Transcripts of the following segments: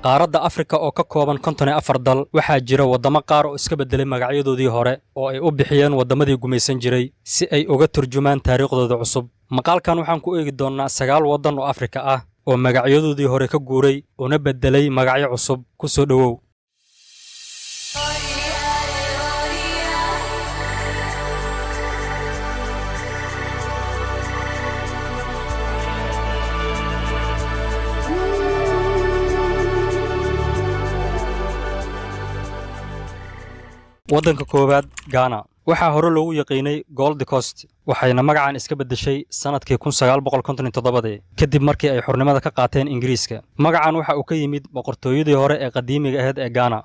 qaaradda Afrika oo ka kooban 54 dal waxaa jira wadamo qaar oo iska bedelay magacyadoodii hore oo ay u bixiyeen wadamadii gumaysan jiray si ay uga turjumaan taariikhdooda cusub. Maqaalkan waxaan ku eegi doonaa 9 wadan oo Afrika ah oo magacyadoodii hore ka guuray una bedelay magacyo cusub. Ku soo dhawow. waddanka koowaad Ghana waxaa hore loogu yaqiinay Gold Coast waxayna magacan iska bedeshay sanadkii 1957 kadib markii ay xornimada ka qaateen Ingiriiska. Magacan waxa uu ka yimid boqortooyadii hore ee qadiimiga ahayd ee Ghana.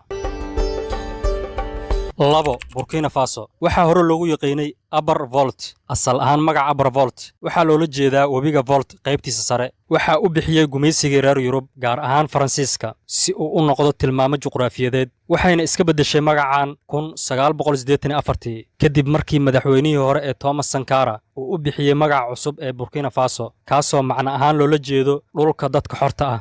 labo Burkina Faso waxaa hore loogu yaqiinay Upper Volta. asal ahaan magaca Upper Volta waxaa loola jeedaa webiga Volta qaybtiisa sare. waxa uu bixiyay gumaysigii reer Yurub gaar ahaan Faransiiska si uu u noqdo tilmaamo juqraafiyadeed. waxayna iska bedeshay magacan 1984 kadib markii madaxweynihii hore ee Thomas Sankara uu u bixiyay magaca cusub ee Burkina Faso kaasoo macna ahaan loola jeedo dhulka dadka xorta ah.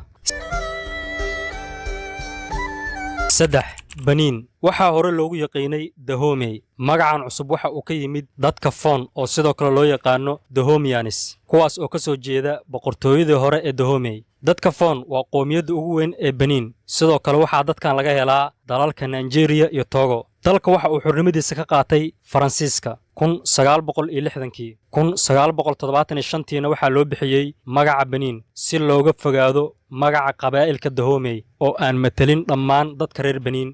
3 Benin waxaa hore loogu yaqiinay Dahomey. magacan cusub waxa uu ka yimid dadka Fon oo sidoo kale loo yaqaano Dahomianis kuwaas oo ka soo jeeda boqortooyadii hore ee Dahomey. dadka Fon waa qoomiyadda ugu weyn ee Benin. sidoo kale waxaa dadkan laga helaa dalalka Nigeria iyo Togo. dalka waxa uu xornimadiisa ka qaatay Faransiiska 1960kii. 1975tiina waxaa loo bixiyay magaca Benin si looga fogaado magaca qabaa'ilka Dahomey oo aan metelin dhammaan dadka reer Benin.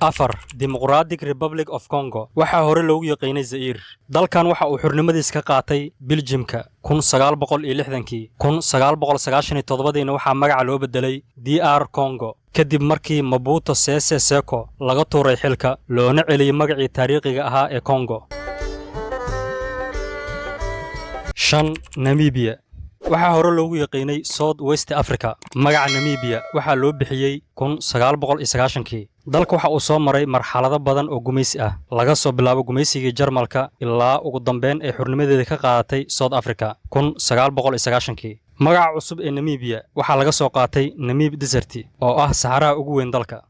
4 Democratic Republic of Congo waxaa hore loogu yaqiinay Zaire. dalkan waxa uu xornimadiisa ka qaatay Belgiumka 1960kii. 1997diina waxaa magaca loo bedelay DR Congo kadib markii Mobutu Sese Seko laga tuuray xilka loona celiyay magacii taariikhiga ahaa ee Congo. 5 Namibia waxaa hore loogu yaqiinay South West Africa. magaca Namibia waxaa loo bixiyay 1990kii. dalka waxa uu soo maray marxalado badan oo gumaysi ah laga soo bilaabo gumaysigii Jarmalka ilaa ugu dambeyn ay xornimadeeda ka qaadatay South Africa 1990kii. magaca cusub ee Namibia waxaa laga soo qaatay Namib Desert oo ah saxaraha ugu weyn dalka.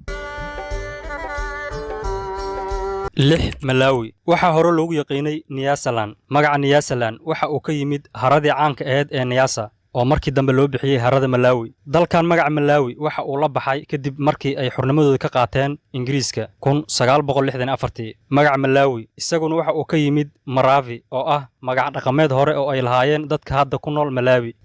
6 Malawi waxaa hore loogu yaqiinay Nyasaland. magaca Nyasaland waxa uu ka yimid haradii caanka ahayd ee Nyasa oo markii dambe loo bixiyay harada Malawi. dalkan magaca Malawi waxa uu la baxay kadib markii ay xornimadooda ka qaateen Ingiriiska 1964. magaca Malawi isaguna waxa uu ka yimid Marawi oo ah magac dhaqameed hore oo ay lahaayeen dadka hadda ku nool Malawi.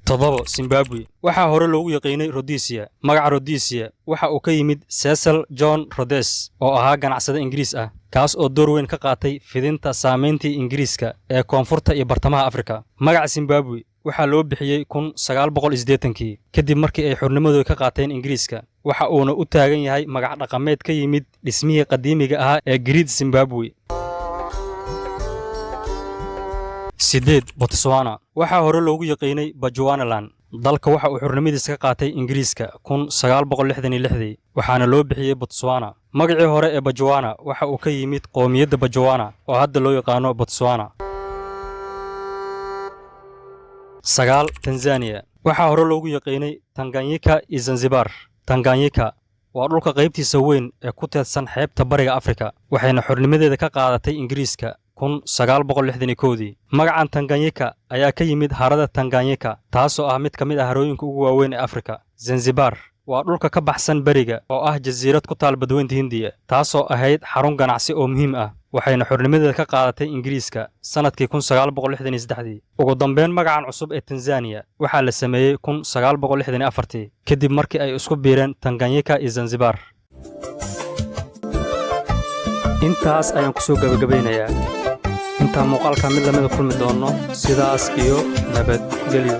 7 Zimbabwe waxaa hore loogu yaqiinay Rhodesia. magaca Rhodesia waxa uu ka yimid Cecil John Rhodes oo ahaa ganacsade Ingiriis ah kaas oo door weyn ka qaatay fidinta saameyntii Ingiriiska ee koonfurta iyo bartamaha Afrika. magaca Zimbabwe waxaa loo bixiyay 1980kii kadib markii ay xornimadooda ka qaateen Ingiriiska. waxa uuna u taagan yahay magac dhaqameed ka yimid dhismihii qadiimiga ahaa ee Great Zimbabwe. 8 Botswana waxaa hore loogu yaqiinay Bechuanaland. dalka waxa uu xornimadiisa ka qaatay Ingiriiska 1966 waxaana loo bixiyay Botswana. magacii hore ee Bechuana waxa uu ka yimid qoomiyadda Bechuana oo hadda loo yaqaano Botswana. 9 Tanzania waxaa hore loogu yaqiinay Tanganyika iyo Zanzibar. Tanganyika waa dhulka qaybtiisa weyn ee ku teedsan xeebta bariga Afrika waxayna xornimadeeda ka qaadatay Ingiriiska 1961. magacan Tanganyika ayaa ka yimid harada Tanganyika taasoo ah mid ka mid ah harooyinka ugu waaweyn ee Afrika. Zanzibar waa dhulka ka baxsan bariga oo ah jasiirad ku taal badweynta Hindiya taasoo ahayd xarun ganacsi oo muhiim ah waxayna xornimadeeda ka qaadatay Ingiriiska sanadkii 1963. ugu dambeyn magacan cusub ee Tanzania waxaa la sameeyay 1964 kadib markii ay isku biireen Tanganyika iyo Zanzibar. intaas ayaan ku soo gabagabeynayaa. inta muuqaalka mid lamida kulmi doono sidaas iyo nabadgelyo.